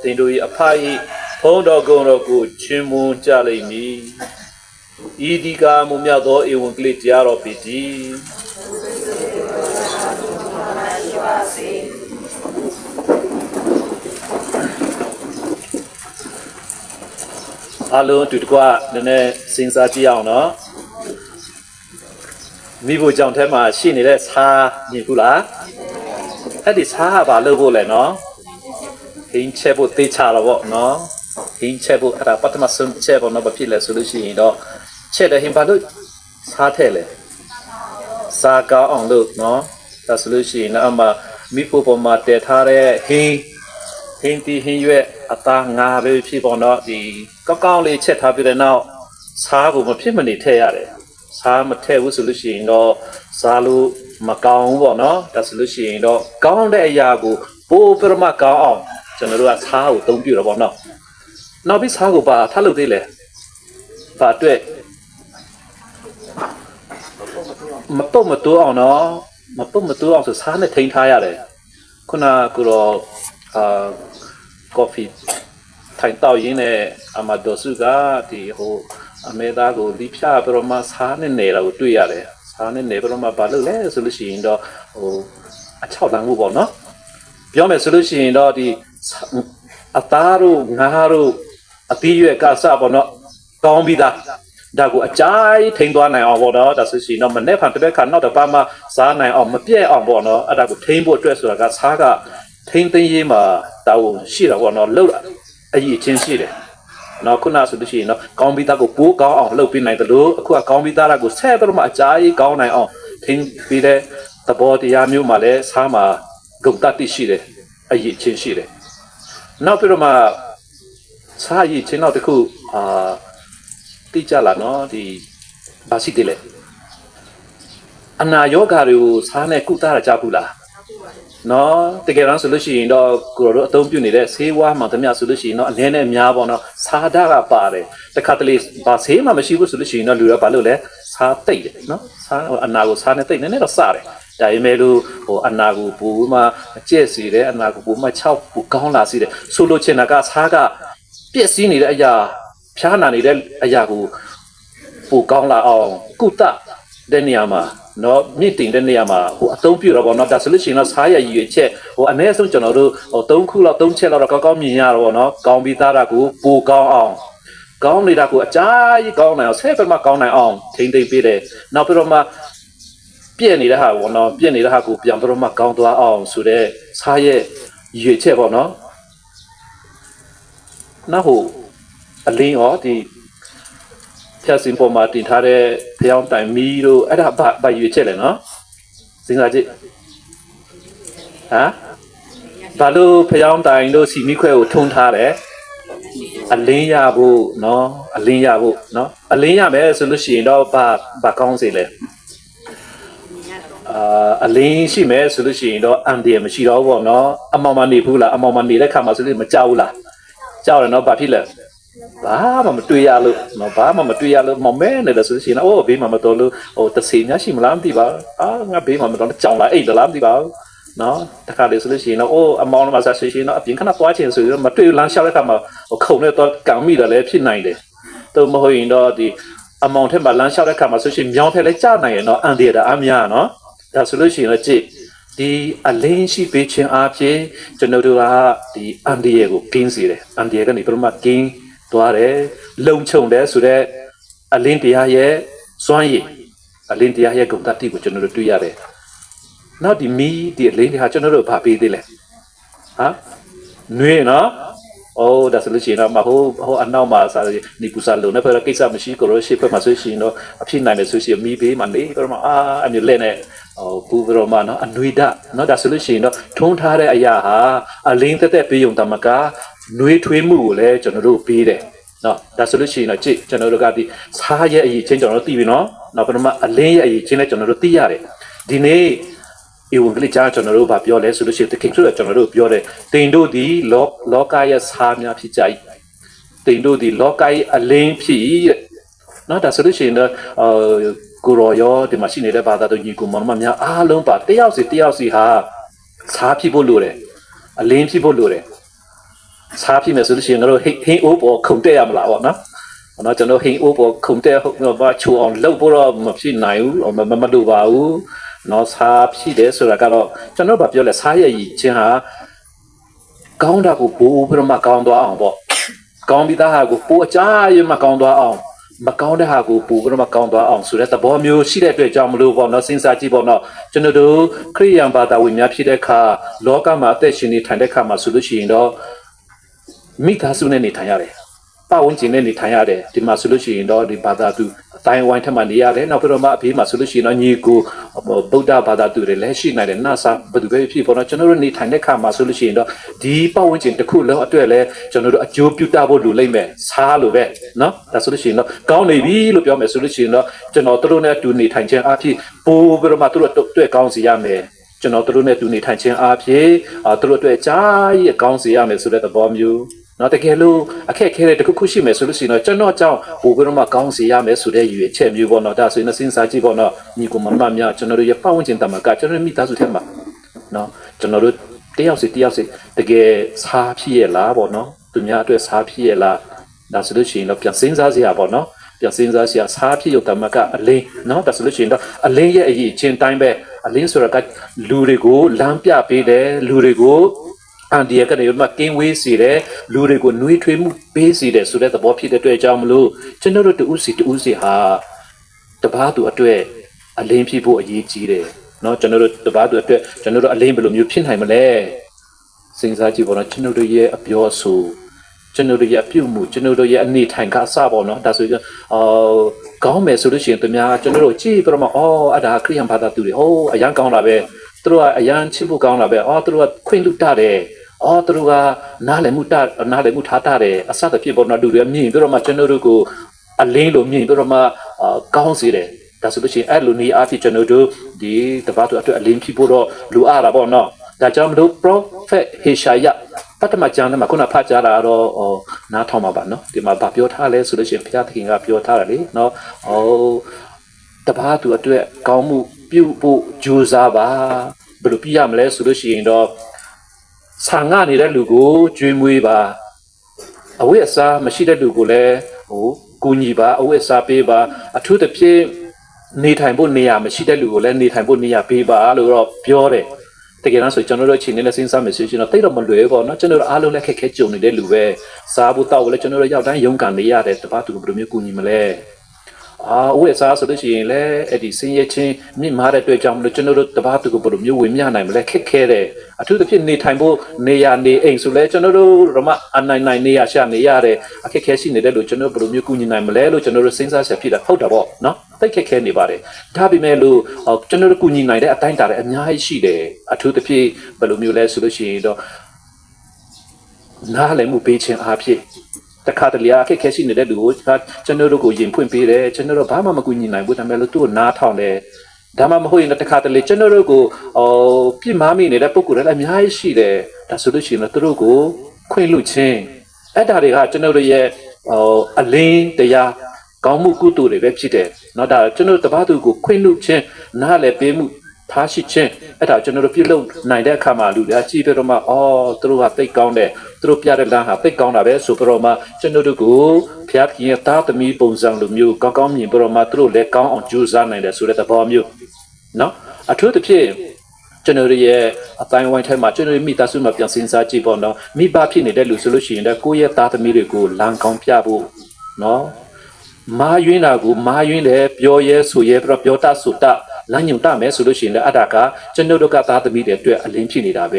တင်တို့၏အဖ၏ဖုံးတော်ကုံတော်ကိုချီးမွမ်းကြလိမ့်မည်ဤဒီကာမူမြတ်သောဧဝံဂေလိတရားတော်ဖြစ်သည်အားလုံးတူတကွနည်းနည်းစဉ်းစားကြည့်အောင်နော်မိဖို့ကြောင့်ထဲမှာရှိနေတဲ့ဆားမြင်ဘူးလားအဲ့ဒီဆားကဘာလုပ်ဖို့လဲနော်ဟင်းချက်ဖို့တေးချတော့ဗောနော်ဟင်းချက်ဖို့အဲ့ဒါပထမဆုံးချက်ပေါ့နော်ဘာဖြစ်လဲဆိုလို့ရှိရင်တော့ချက်တဲ့ဟင်းဘာလို့စားထဲလဲစားကောင်းအောင်လို့နော်ဒါဆိုလို့ရှိရင်တော့အမှမိဖို့ပေါ်မှာတည်ထားတဲ့ဟင်းတီဟင်းရွက်အသားငါပဲဖြစ်ပေါ်တော့ဒီကောင်းလေးချက်ထားပြီးတဲ့နောက်စားကိုမဖြစ်မနေထည့်ရတယ်စားမထည့်ဘူးဆိုလို့ရှိရင်တော့စားလို့မကောင်းဘူးပေါ့နော်ဒါဆိုလို့ရှိရင်တော့ကောင်းတဲ့အရာကိုပိုးပြမကောင်းအောင်ကျွန်တော်တို့ကစားကိုသုံးပြတော့ပေါ့နော်နောက်ပြီးစားကိုပါထားလို့သေးလဲပါအတွက်မတုတ်မတိုးအောင်နော်မတုတ်မတိုးအောင်ဆိုစားနဲ့ထိန်းထားရတယ်ခုနကတော့ကော်ဖီထိုင်တောက်ရင်းနဲ့အမတော်စုကဒီဟိုအမေသားကိုလိဖြာပြတော့မှစားနဲ့နေတာကိုတွေ့ရတယ်စားနဲ့နေပြတော့မှဘာလို့လဲဆိုလို့ရှိရင်တော့ဟိုအချောက်လမ်းမှုပေါ့နော်ပြောမယ်ဆိုလို့ရှိရင်တော့ဒီအသားတို့ငါးတို့အသီးရွက်ကစပေါ့နော်ကောင်းပြီးသားဒါကိုအကြိုက်ထိန်သွားနိုင်အောင်ပေါ့နော်ဒါဆိုရှင်တော့မနေ့ဖန်တစ်ပတ်ခါနောက်တစ်ပတ်မှစားနိုင်အောင်မပြည့်အောင်ပေါ့နော်အဲ့ဒါကိုထိန်ဖို့အတွက်ဆိုတာကစားကထိန်သိမ်းရေးမှာတာဝန်ရှိတာပေါ့နော်လှုပ်အရေးချင်းရှိတယ်နော်ခုနဆိုလို့ရှိရင်တော့ကောင်းပြီးသားကိုပိုးကောင်းအောင်လှုပ်ပေးနိုင်တယ်လို့အခုကကောင်းပြီးသားကိုဆက်ပြီးတော့မှအကြိုက်ကောင်းနိုင်အောင်ထိန်ပြီးတဲ့သဘောတရားမျိုးမှာလည်းစားမှာဂုဏ်တတ်ရှိတယ်အရေးချင်းရှိတယ်နောက်ပြီးတော့မှစားရည်ချင်းတော့တခုတိကျလာနော်ဒီဘာရှိသေးလဲအနာယောဂါတွေကိုစားနဲ့ကုသရကြဘူးလားနော်တကယ်တော့ဆိုလို့ရှိရင်တော့ကိုတို့အသုံးပြုနေတဲ့ဆေးဝါးမှတမျှဆိုလို့ရှိရင်တော့အနည်းနဲ့အများပေါ့နော်စားဓာတ်ကပါတယ်တခါတလေဘာဆေးမှမရှိဘူးဆိုလို့ရှိရင်တော့လူတော့ဘာလို့လဲစားတိတ်တယ်နော်စားအနာကိုစားနဲ့တိတ်နေနေတော့စားတယ်ဒါပေမဲ့လို့ဟိုအနာကိုပူမှအကျက်စီတယ်အနာကိုပူမှ6ပူကောင်းလာစီတယ်ဆိုလို့ချင်တာကစားကပြည့်စည်နေတဲ့အရာဖြားနာနေတဲ့အရာကိုပူကောင်းလာအောင်ကုသတဲ့နေရာမှာနော်မြင့်တင်တဲ့နေရာမှာဟိုအသုံးပြုတော့ဗောနော်ဒါဆိုလို့ရှိရင်တော့စားရရည်ရွယ်ချက်ဟိုအနည်းဆုံးကျွန်တော်တို့ဟို3ခုလောက်3ချက်လောက်တော့ကောင်းမြင်ရတော့ဗောနော်ကောင်းပြီးသားတာကိုပူကောင်းအောင်ကောင်းနေတာကိုအကြိုက်ကောင်းနိုင်အောင်ဆက်ပြမကောင်းနိုင်အောင်ထိမ့်သိမ့်ပေးတယ်နောက်ပြီးတော့မှပြည့်နေတဲ့ဟာဗောနော်ပြည့်နေတဲ့ဟာကိုပြန်ပြီးတော့မှကောင်းသွားအောင်ဆိုတဲ့စားရရွယ်ချက်ဗောနော်နောက်ဟိုအလင်းရောဒီဖြတ်စင်ပေါ်မှာတင်ထားတဲ့ဖျောင်းတိုင်မီတို့အဲ့ဒါဘာရွေးချက်လဲနော်စဉ်းစားကြည့်ဟမ်ဘာလို့ဖျောင်းတိုင်တို့စီမီခွဲကိုထုံထားတယ်အလင်းရဖို့နော်အလင်းရဖို့နော်အလင်းရမယ်ဆိုလို့ရှိရင်တော့ဘာကောင်းစေလဲအလင်းရှိမယ်ဆိုလို့ရှိရင်တော့အန်ဒီမရှိတော့ဘူးပေါ့နော်အမောင်မနေဘူးလားအမောင်မနေတဲ့ခါမှာဆိုလို့မကြောက်ဘူးလားကြောက်တယ်နော်ဘာဖြစ်လဲဘာမှမတွေ့ရလို့နော်ဘာမှမတွေ့ရလို့မမဲနေတယ်ဆိုရှင်အိုးဘေးမှာမတော်လို့ဟိုတစီများရှိမလားမသိပါငါဘေးမှာမတော်ကြောင်လာအိတ်လားမသိပါနော်တခါလေဆိုလို့ရှိရင်တော့အိုးအမောင်မှာဆက်ဆိုရှင်တော့အပြင်ခဏသွားချင်ဆိုတော့မတွေ့လမ်းလျှောက်တဲ့ခါမှာခုံနဲ့တော့ကံမိတယ်လည်းဖြစ်နိုင်တယ်တော့မဟုတ်ရင်တော့ဒီအမောင်ထက်မှာလမ်းလျှောက်တဲ့ခါမှာဆိုရှင်မြောင်းထက်လည်းကြားနိုင်ရနော်အန်ဒီရတာအများနော်ဒါဆိုလို့ရှိရင်တော့ကြည့်ဒီအလင်းရှိပေးခြင်းအပြင်ကျွန်တော်တို့ကဒီအန်ဒီရကိုကင်းစေတယ်အန်ဒီရကနေပြမကင်းသွားတယ်လုံခြုံတယ်ဆိုတော့အလင်းတရားရဲ့စွမ်းရည်အလင်းတရားရဲ့ဂုဏ်သတ္တိကိုကျွန်တော်တို့တွေ့ရတယ်နောက်ဒီမီးဒီအလင်းတရားကျွန်တော်တို့ဗာပေးသေးလဲဟာနှွေးနော်အိုးဒါဆိုလို့ရှိရင်တော့မဟုတ်အနောက်မှာစားနေပူစားလုံးနဲ့ဖက်ကိစ္စမရှိကိုလို့ရှိဖက်မှာဆိုရှင်တော့အဖြစ်နိုင်တယ်ဆိုရှင်မီးဘေးမှာနေပြတော့အမျိုးလက်နဲ့ပူပြတော့မှနော်အနွေဓာတ်နော်ဒါဆိုလို့ရှိရင်တော့ထုံးထားတဲ့အရာဟာအလင်းသက်ပေးုံတမကနှွေးထွေးမှုကိုလည်းကျွန်တော်တို့ပေးတယ်နော်ဒါဆိုလို့ရှိရင်တော့ကြည့်ကျွန်တော်တို့ကဒီစားရဲ့အရေးချင်းကျွန်တော်တို့သိပြီနော်နောက်ပြတော့အလင်းရဲ့အရေးချင်းလည်းကျွန်တော်တို့သိရတယ်ဒီနေ့ဧဝံဂေလိကျမ်းကျွန်တော်တို့ဗာပြောလဲဆိုလို့ရှိရင်တခင်ဆိုတော့ကျွန်တော်တို့ပြောတယ်တင်တို့ဒီလောကရဲ့စားများဖြစ်ကြ၏တင်တို့ဒီလောကရဲ့အလင်းဖြစ်တဲ့နော်ဒါဆိုလို့ရှိရင်တော့ကိုရောရောဒီမှာရှိနေတဲ့ဘာသာတို့ညီကိုမောင်မများအားလုံးပါတယောက်စီဟာစားဖြစ်ဖို့လိုတယ်အလင်းဖြစ်ဖို့လိုတယ် စားဖြစ်မယ်ဆိုလို့ရှိရင်တို့ဟင်းအိုးပေါ်ခုန်တက်ရမလားပေါ့နော်ကျွန်တော်ဟင်းအိုးပေါ်ခုန်တက်ဘာချိုအောင်လှုပ်ဖို့တော့မဖြစ်နိုင်ဘူးမလိုပါဘူးနော်စားဖြစ်တယ်ဆိုတာကတော့ကျွန်တော်ဗာပြောလဲစားရည်ချင်းဟာကောင်းတာကိုပိုးပြီးတော့မှကောင်းသွားအောင်ပေါ့ကောင်းပြီးသားဟာကိုပိုးအကြရမှကောင်းသွားအောင်မကောင်းတဲ့ဟာကိုပို့ပြီးတော့မကောင်းသွားအောင်ဆိုတဲ့သဘောမျိုးရှိတဲ့အတွက်ကြောင့်မလို့ပေါ့နော်စဉ်းစားကြည့်ပေါ့နော်ကျွန်တော်တို့ခရိယန်ဘာသာဝင်များဖြစ်တဲ့အခါလောကမှာအသက်ရှင်နေထိုင်တဲ့အခါမှာဆိုလို့ရှိရင်တော့မိသားစုနဲ့နေထိုင်ရတယ်ပတ်ဝန်းကျင်နဲ့နေထိုင်ရတယ်ဒီမှာဆိုလို့ရှိရင်တော့ဒီဘာသာသူအတိုင်းဝိုင်းထက်မှနေရတယ်နောက်ပြီးတော့မှအဖေးမှာဆိုလို့ရှိရင်တော့ညီကိုဗုဒ္ဓဘာသာသူတွေလည်းရှိနိုင်တယ်နာဆာဘယ်သူပဲဖြစ်ပေါ့နော်ကျွန်တော်တို့နေထိုင်တဲ့အခါမှာဆိုလို့ရှိရင်တော့ဒီပတ်ဝန်းကျင်တစ်ခုလုံးအတွက်လည်းကျွန်တော်တို့အကျိုးပြုတတ်ဖို့လိုလိမ့်မယ်စားလို့ပဲနော်ဒါဆိုလို့ရှိရင်တော့ကောင်းနေပြီလို့ပြောမယ်ဆိုလို့ရှိရင်တော့ကျွန်တော်တို့နဲ့တူနေထိုင်ခြင်းအဖြစ်ပို့ပြီးတော့မှတို့အတွက်ကောင်းစီရမယ်ကျွန်တော်တို့နဲ့တူနေထိုင်ခြင်းအဖြစ်တို့အတွက်ကြားရကောင်းစီရမယ်ဆိုတဲ့သဘောမျိုးနော်တကယ်လို့အခက်ခဲတဲ့တခုခုရှိမယ်ဆိုလို့ရှိရင်တော့ကျွန်တော်ကြောင့်ပို့ပြီးတော့မှကောင်းစီရမယ်ဆိုတဲ့ရွေချက်မျိုးပေါ့နော်ဒါဆိုရင်စဉ်းစားကြည့်ပေါ့နော်ညီကိုမမများကျွန်တော်တို့ရဲ့ပတ်ဝန်းကျင်တမကကျွန်တော်တို့မိသားစုထဲမှာနော်ကျွန်တော်တို့တယောက်စီတကယ်စားဖြစ်ရလားပေါ့နော်သူများအတွက်စားဖြစ်ရလားဒါဆိုလို့ရှိရင်တော့ပြန်စဉ်းစားစရာပေါ့နော်ပြန်စဉ်းစားစရာစားဖြစ်ရတမကအလင်းနော်ဒါဆိုလို့ရှိရင်တော့အလင်းရဲ့အရေးချင်းတိုင်းပဲအလင်းဆိုတာကလူတွေကိုလမ်းပြပေးတယ်လူတွေကိုအန်ဒီရကနေမှကင်းဝေးစီတယ်လူတွေကိုနှွေးထွေးမှုပေးစီတယ်ဆိုတဲ့သဘောဖြစ်တဲ့အတွက်ကြောင့်မလို့ကျွန်တော်တို့တူးစီဟာတပားသူအတွက်အလင်းဖြစ်ဖို့အရေးကြီးတယ်เนาะကျွန်တော်တို့တပားသူအတွက်ကျွန်တော်တို့အလင်းဘယ်လိုမျိုးဖြစ်နိုင်မလဲစဉ်းစားကြည့်ပေါ့နော်ကျွန်တော်တို့ရဲ့အပြောအဆိုကျွန်တော်တို့ရဲ့အပြုမှုကျွန်တော်တို့ရဲ့အနေထိုင်ကအစပေါ့နော်ဒါဆိုရင်ကောင်းမယ်ဆိုလို့ရှိရင်သူများကျွန်တော်တို့ကြည့်ပြတော့မှအဲ့ဒါခရိယန်ဘာသာသူတွေအရန်ကောင်းတာပဲသူတို့ကအရန်ချစ်ဖို့ကောင်းတာပဲသူတို့ကခွင့်လွတ်တတ်တယ်သူတို့ကနားလည်မှုထားတတ်တယ်အစသဖြင့်ပေါ့နော်လူတွေမြင်ပြီးတော့မှကျွန်တော်တို့ကိုအလင်းလိုမြင်ပြီးတော့မှကောင်းစေတယ်ဒါဆိုလို့ရှိရင်အဲ့လိုနေအားဖြင့်ကျွန်တော်တို့ဒီတပတ်တို့အတွက်အလင်းဖြစ်ဖို့တော့လူအားတာပေါ့နော်ဒါကြောင့်မလို့ prophet Heshaya ပထမကျမ်းထဲမှာခုနဖတ်ကြတာတော့နားထောင်ပါပါနော်ဒီမှာဗာပြောထားလဲဆိုလို့ရှိရင်ဘုရားသခင်ကပြောထားတယ်လေနော်တပတ်တို့အတွက်ကောင်းမှုပြုဖို့ကြိုးစားပါဘယ်လိုပြရမလဲဆိုလို့ရှိရင်တော့ဆာငါနေတဲ့လူကိုကျွေးမွေးပါအဝိအစားမရှိတဲ့လူကိုလည်းကူညီပါအဝိအစားပေးပါအထူးသဖြင့်နေထိုင်ဖို့နေရာမရှိတဲ့လူကိုလည်းနေထိုင်ဖို့နေရာပေးပါလို့တော့ပြောတယ်တကယ်တော့ဆိုကျွန်တော်တို့အချိန်နဲ့လည်းစဉ်းစားမယ်ဆိုရင်တော့တိတ်တော့မလွယ်ဘူးပေါ့နော်ကျွန်တော်တို့အားလုံးလည်းခက်ခဲကြုံနေတဲ့လူပဲစားဖို့တောက်ဖို့လည်းကျွန်တော်တို့ရောက်တိုင်းရုန်းကန်နေရတယ်တပတ်သူဘယ်လိုမျိုးကူညီမလဲဝိစားဆိုလို့ရှိရင်လည်းအဲ့ဒီစင်ရချင်းမြင့်မားတဲ့အတွက်ကြောင့်မလို့ကျွန်တော်တို့တပတ်သူကိုဘယ်လိုမျိုးဝင်မြနိုင်မလဲခက်ခဲတယ်အထူးသဖြင့်နေထိုင်ဖို့နေရာနေအိမ်ဆိုလဲကျွန်တော်တို့ရမအနိုင်နေရရှာနေရတယ်အခက်ခဲရှိနေတဲ့လို့ကျွန်တော်တို့ဘယ်လိုမျိုးကူညီနိုင်မလဲလို့ကျွန်တော်တို့စဉ်းစားချက်ဖြစ်တာဟုတ်တာပေါ့နော်တိတ်ခက်ခဲနေပါတယ်ဒါပေမဲ့လို့ကျွန်တော်တို့ကူညီနိုင်တဲ့အတိုင်းတာလည်းအများကြီးရှိတယ်အထူးသဖြင့်ဘယ်လိုမျိုးလဲဆိုလို့ရှိရင်တော့နားလည်မှုပေးခြင်းအားဖြင့်တခါတလေအခက်ခဲရှိနေတဲ့လူကိုကျွန်တော်တို့ကိုယင်ဖွင့်ပေးတယ်ကျွန်တော်တို့ဘာမှမကူညီနိုင်ဘူးဒါပေမဲ့လို့သူ့ကိုနားထောင်တယ်ဒါမှမဟုတ်ရင်တခါတလေကျွန်တော်တို့ကိုပြစ်မှားမိနေတဲ့ပုံကိုယ်လည်းအများကြီးရှိတယ်ဒါဆိုလို့ရှိရင်သူတို့ကိုခွင့်လွှတ်ခြင်းအဲ့ဒါတွေကကျွန်တော်တို့ရဲ့အလင်းတရားကောင်းမှုကုသိုလ်တွေပဲဖြစ်တယ်เนาะဒါကျွန်တော်တို့တပတ်သူကိုခွင့်လွှတ်ခြင်းနားလည်ပေးမှုထားရှိခြင်းအဲ့ဒါကျွန်တော်တို့ပြုလုပ်နိုင်တဲ့အခါမှာလူတွေကြည့်ပြတော့မှသူတို့ကသိကောင်းတယ်သူတို့ပြတဲ့လမ်းဟာသိကောင်းတာပဲဆိုပြတော့မှကျွန်တော်တို့ကိုဖျားခင်ရဲ့တာသမီပုံစံလိုမျိုးကောင်းကောင်းမြင်ပြတော့မှသူတို့လည်းကောင်းအောင်ကြိုးစားနိုင်တယ်ဆိုတဲ့သဘောမျိုးเนาะအထူးသဖြင့်ကျွန်တော်ရဲ့အတိုင်းဝိုင်းထဲမှာကျွန်တော်မိသားစုမှာပြန်စဉ်းစားကြည့်ပေါ့နော်မိဘဖြစ်နေတဲ့လူဆိုလို့ရှိရင်လည်းကိုယ့်ရဲ့သားသမီးတွေကိုလမ်းကောင်းပြဖို့เนาะမာယွင်းတာကိုမာယွင်းတယ်ပြောရဲဆိုရဲပြောတတ်ဆိုတတ်လမ်းညွန်တမယ်ဆိုလို့ရှိရင်လည်းအတားကကျွန်တော်တို့ကသားသမီးတွေအတွက်အလင်းဖြစ်နေတာပဲ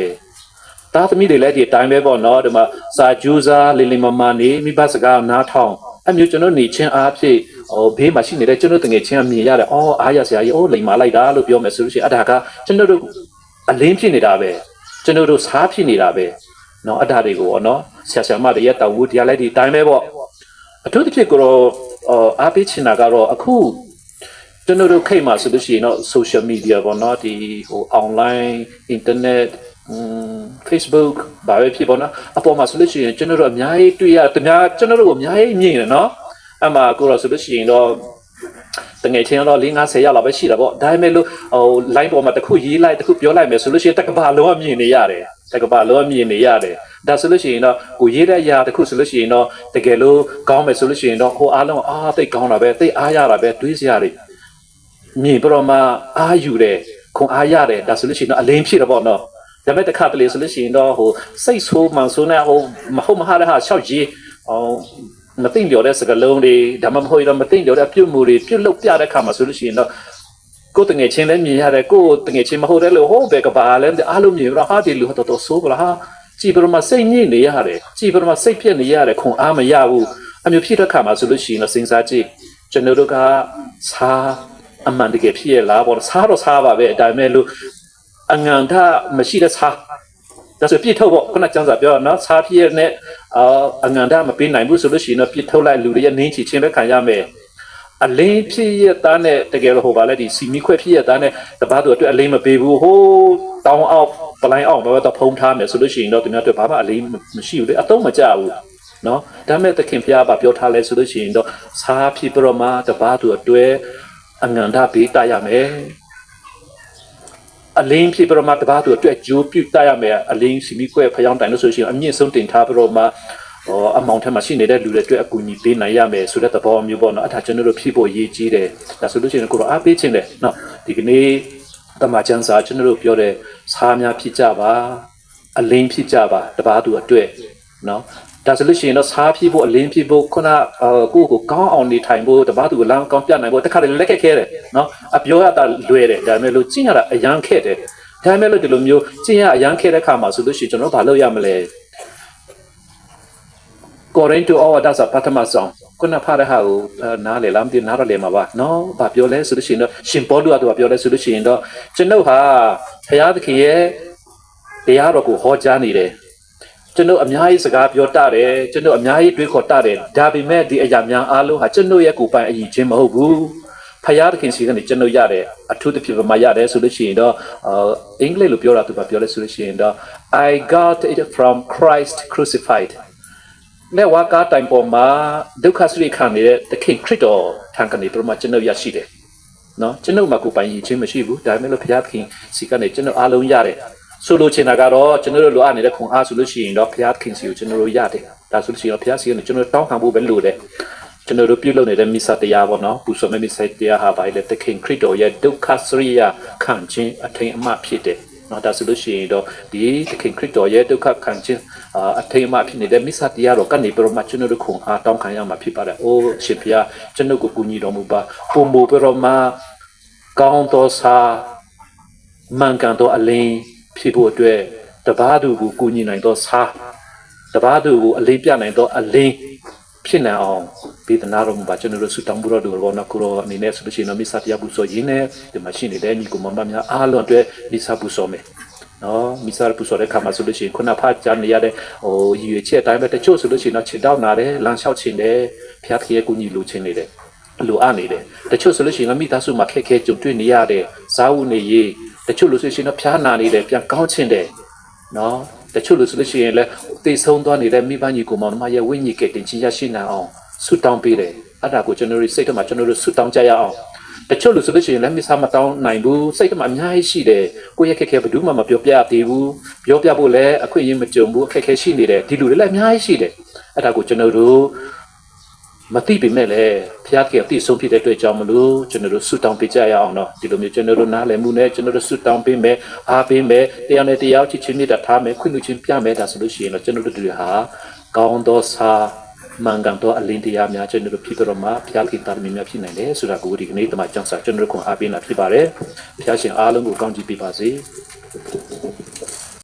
သားသမီးတွေလည်းဒီအတိုင်းပဲပေါ့နော်ဒီမှာစာကျူးစားလင်းလင်းမမနေမိဘစကားနားထောင်အမျိုးကျွန်တော်နေချင်းအားဖြင့်ဘေးမှာရှိနေတဲ့ကျွန်တော်တငယ်ချင်းအမြင်ရတယ်အားရစရာကြီးလိမ်မာလိုက်တာလို့ပြောမယ်ဆိုလို့ရှိရင်အတားကကျွန်တော်တို့အလင်းဖြစ်နေတာပဲကျွန်တော်တို့စားဖြစ်နေတာပဲเนาะအတားတွေကိုပေါ့နော်ဆရာမတွေရဲ့တောင်ဝူတရားလည်းဒီအတိုင်းပဲပေါ့အထူးသဖြင့်ကိုတော့အားပေးချင်တာကတော့အခုကျွန်တော်တို့ခိတ်မှာဆိုလို့ရှိရင်တော့ social media ပေါ့နော်ဒီonline internet Facebook ဘာပဲဖြစ်ပေါ့နော်အပေါ်မှာဆိုလို့ရှိရင်ကျွန်တော်တို့အများကြီးတွေ့ရတများကျွန်တော်တို့ကိုအများကြီးမြင်တယ်နော်အမှကိုတော့ဆိုလို့ရှိရင်တော့တငယ်ချင်းတော့50ရောက်လောက်ပဲရှိတာပေါ့ဒါပေမဲ့လို့line ပေါ်မှာတစ်ခုရေးလိုက်တစ်ခုပြောလိုက်မယ်ဆိုလို့ရှိရင်တက္ကပါလုံးကမြင်နေရတယ်တက္ကပါလုံးကမြင်နေရတယ် ဒါဆိုလို့ရှိရင်တော့ကိုရေးတဲ့ຢာတစ်ခုဆိုလို့ရှိရင်တော့တကယ်လို့ကောင်းမယ်ဆိုလို့ရှိရင်တော့ဟိုအားလုံးအားသိကောင်းတာပဲသိအားရတာပဲတွေးစရာတွေမြင်ပြီးတော့မှအားယူတယ်ခွန်အားရတယ်ဒါဆိုလို့ရှိရင်တော့အလင်းဖြစ်တော့ပေါ့နော်ဒါပေမဲ့တစ်ခါတလေဆိုလို့ရှိရင်တော့ဟိုစိတ်ဆိုးမှန်ဆိုးနေဟိုမဟုတ်မဟာတဲ့ဟာရှောက်ကြီးမသိလျော်တဲ့စကားလုံးတွေဒါမှမဟုတ်တော့မသိလျော်တဲ့ပြုမှုတွေပြုလုပ်ပြတဲ့အခါမှာဆိုလို့ရှိရင်တော့ကိုယ်တငယ်ချင်းလည်းမြင်ရတယ်ကိုယ်တငယ်ချင်းမဟုတ်တဲ့လို့ဟိုဘယ်ကဘာလဲအားလုံးမြင်တော့ဟာဒီလူတော့ဆိုးကလားဟာကြည်ပရမစိတ်ညစ်နေရတယ်ကြည်ပရမစိတ်ပြက်နေရတယ်ခွန်အားမရဘူးအမျိုးဖြစ်တဲ့အခါမှာဆိုလို့ရှိရင်တော့စဉ်းစားကြည့်ကျွန်တော်တို့ကစားအမှန်တကယ်ဖြစ်ရလားပေါ့စားတော့စားပါပဲဒါပေမဲ့လို့အငံတာမရှိတဲ့စားဒါဆိုပြစ်ထုတ်ပေါ့ခုနကကျန်းစာပြောနော်စားဖြစ်ရတဲ့အငံတာမပေးနိုင်ဘူးဆိုလို့ရှိရင်တော့ပြစ်ထုတ်လိုက်လူတွေရဲ့နင်းချချင်းပဲခံရမယ်အလင်းဖြစ်ရတဲ့နဲ့တကယ်လို့ဟိုပါလေဒီစီမီခွဲဖြစ်ရတဲ့နဲ့တပားသူအတွက်အလင်းမပေးဘူးဟိုးတောင်းအောင်ပလိုင်းအောင်တော့ဖုံးထားမယ်ဆိုလို့ရှိရင်တော့သူများအတွက်ဘာမှအလင်းမရှိဘူးလေအတော့မကြဘူးနော်ဒါမဲ့သခင်ဖျားပါပြောထားလဲဆိုလို့ရှိရင်တော့စားဖြစ်ပြတော့မှတပားသူအတွက်အငံတာပေးတရမယ်အလင်းဖြစ်ပြတော့မှတပားသူအတွက်ဂျိုးပြုတ်တရမယ်အလင်းစီမီခွဲဖျောင်းတိုင်လို့ဆိုရှင်အမြင့်ဆုံးတင်ထားပြတော့မှအမောင်ထက်မှာရှိနေတဲ့လူတွေအတွက်အကူအညီပေးနိုင်ရမယ်ဆိုတဲ့သဘောမျိုးပေါ့နော်အဲ့ဒါကျွန်တော်တို့ဖြစ်ဖို့ရည်ကြီးတယ်ဒါဆိုလို့ရှိရင်ကိုတော့အားပေးခြင်းတယ်နော်ဒီကနေ့တမန်ကျမ်းစာကျွန်တော်တို့ပြောတဲ့စားများဖြစ်ကြပါအလင်းဖြစ်ကြပါတပားသူအတွက်နော်ဒါဆိုလို့ရှိရင်တော့စားဖြစ်ဖို့အလင်းဖြစ်ဖို့ခုနကိုကောင်းအောင်နေထိုင်ဖို့တပားသူကိုလမ်းကောင်းပြနိုင်ဖို့တခါတည်းလက်ခက်ခဲတယ်နော်အပြောရတာလွယ်တယ်ဒါပေမဲ့လို့ကျင့်ရတာအရန်ခက်တယ်ဒါပေမဲ့လို့ဒီလိုမျိုးကျင့်ရအရန်ခက်တဲ့ခါမှာဆိုလို့ရှိရင်ကျွန်တော်ဘာလုပ်ရမလဲAccording to all that's a Patama song ခုနဖားတဲ့ဟာကိုနားလေလားမသိနားရလေမှာပါနော်ဗာပြောလဲဆိုလို့ရှိရင်တော့ရှင်ပေါလုကသူကပြောလဲဆိုလို့ရှိရင်တော့ကျွန်ုပ်ဟာဘုရားသခင်ရဲ့တရားတော်ကိုဟောကြားနေတယ်ကျွန်ုပ်အများကြီးစကားပြောတတ်တယ်ကျွန်ုပ်အများကြီးတွေးခေါ်တတ်တယ်ဒါပေမဲ့ဒီအရာများအားလုံးဟာကျွန်ုပ်ရဲ့ကိုယ်ပိုင်အရင်ချင်းမဟုတ်ဘူးဖယားသခင်စီကနေကျွန်ုပ်ရတယ်အထူးသဖြင့်ဗမာရတယ်ဆိုလို့ရှိရင်တော့အင်္ဂလိပ်လိုပြောတာသူကပြောလဲဆိုလို့ရှိရင်တော့ I got it from Christ crucifiedနဲ့ဝါကားတိုင်ပေါ်မှာဒုက္ခစရိခံနေတဲ့သခင်ခရစ်တော်ထံကနေပြမကျွန်ုပ်ရရှိတယ်နော်ကျွန်ုပ်မှာကိုယ်ပိုင်ရည်ချင်းမရှိဘူးဒါပေမဲ့လို့ဘုရားသခင်စီကနေကျွန်ုပ်အားလုံးရတယ်ဆိုလိုချင်တာကတော့ကျွန်တော်တို့လိုအပ်နေတဲ့ခွန်အားဆိုလို့ရှိရင်တော့ဘုရားသခင်စီကိုကျွန်တော်တို့ရတယ်ဒါဆိုလို့ရှိရင်ဘုရားစီကနေကျွန်တော်တောင်းခံဖို့ပဲလိုတယ်ကျွန်တော်တို့ပြုလုပ်နေတဲ့မိစ္ဆာတရားပေါ့နော်ပူဇော်မဲ့မိစ္ဆာတရားဟာပါလေသခင်ခရစ်တော်ရဲ့ဒုက္ခစရိယခံခြင်းအထိန်အမှဖြစ်တယ်နော်ဒါဆိုလို့ရှိရင်တော့ဒီသခင်ခရစ်တော်ရဲ့ဒုက္ခခံခြင်းအထိန်အမှဖြစ်နေတဲ့မိစ္ဆာတရားတော်ကနေပြမကျွန်တော်တို့ခွန်အားတောင်းခံရမှာဖြစ်ပါတယ်။အိုးရှင်ဖျားကျွန်တော်ကိုကူညီတော်မူပါ။ပုံမူပြမကောင်းသောစာမှန်ကန်သောအလင်းဖြစ်ဖို့အတွက်တပားသူကိုကူညီနိုင်သောစာတပားသူကိုအလင်းပြနိုင်သောအလင်းဖြစ်နိုင်အောင်ဒေသနာတော်မူပါကျွန်တော်တို့ဆုတောင်းပတော်တော်နော်ကိုရောအနေနဲ့ဆိုလို့ရှိရင်မိစ္ဆာတရားပူဇော်ရင်းနဲ့ဒီမှာရှိနေတဲ့ညီကိုမမများအားလုံးအတွက်မိစ္ဆာပူဇော်မယ်နော်မိစ္ဆာပူဇော်တဲ့ခါမှာဆိုလို့ရှိရင်ခုနဖတ်ကြားနေရတဲ့ရည်ရွယ်ချက်အတိုင်းပဲတချို့ဆိုလို့ရှိရင်တော့ခြေတောက်နာတယ်လမ်းလျှောက်ချင်တယ်ဖျားခရဲကူညီလိုချင်နေတယ်လိုအပ်နေတယ်တချို့ဆိုလို့ရှိရင်မိသားစုမှာခက်ခဲကြုံတွေ့နေရတဲ့ဇာဝုနေရေးတချို့လို့ဆိုရှင်တော့ဖျားနာနေတယ်ပြန်ကောင်းချင်တယ်နော်တချို့လို့ဆိုလို့ရှိရင်လည်းသိဆုံးသွားနေတဲ့မိဘညီကိုမောင်နှမရဲ့ဝိညာဉ်ကတင်ချင်းရရှိနိုင်အောင်ဆုတောင်းပေးတယ်အဲ့ဒါကိုကျွန်တော်တို့စိတ်ထဲမှာကျွန်တော်တို့ဆုတောင်းကြရအောင်တချို့လို့ဆိုလို့ရှိရင်လည်းမိစားမတောင်းနိုင်ဘူးစိတ်ထဲမှာအများကြီးရှိတယ်ကိုယ့်ရဲ့ခက်ခဲဘယ်သူမှမပြောပြသေးဘူးပြောပြဖို့လည်းအခွင့်အရေးမကြုံဘူးအခက်ခဲရှိနေတယ်ဒီလူတွေလည်းအများကြီးရှိတယ်အဲ့ဒါကိုကျွန်တော်တို့မသိပေမဲ့လည်းဖျားကအသိဆုံးဖြစ်တဲ့အတွက်ကြောင့်မလို့ကျွန်တော်တို့ဆုတောင်းပေးကြရအောင်နော်ဒီလိုမျိုးကျွန်တော်တို့နားလည်မှုနဲ့ကျွန်တော်တို့ဆုတောင်းပေးမယ်အားပေးမယ်တရားနဲ့တရားချစ်ချင်းမြတ်တာထားမယ်ခွင့်လူချင်းပြမယ်ဒါဆိုလို့ရှိရင်တော့ကျွန်တော်တို့တွေဟာကောင်းသောစာမှန်ကန်သောအလင်းတရားများကျွန်တော်တို့ဖြစ်တော်မှာဖျားခင်တာမီများဖြစ်နိုင်တယ်ဆိုတာကိုဒီကနေ့တမန်ကျမ်းစာကျွန်တော်တို့ကိုအားပေးလာဖြစ်ပါတယ်ဖျားရှင်အားလုံးကိုကောင်းချီးပေးပါစေ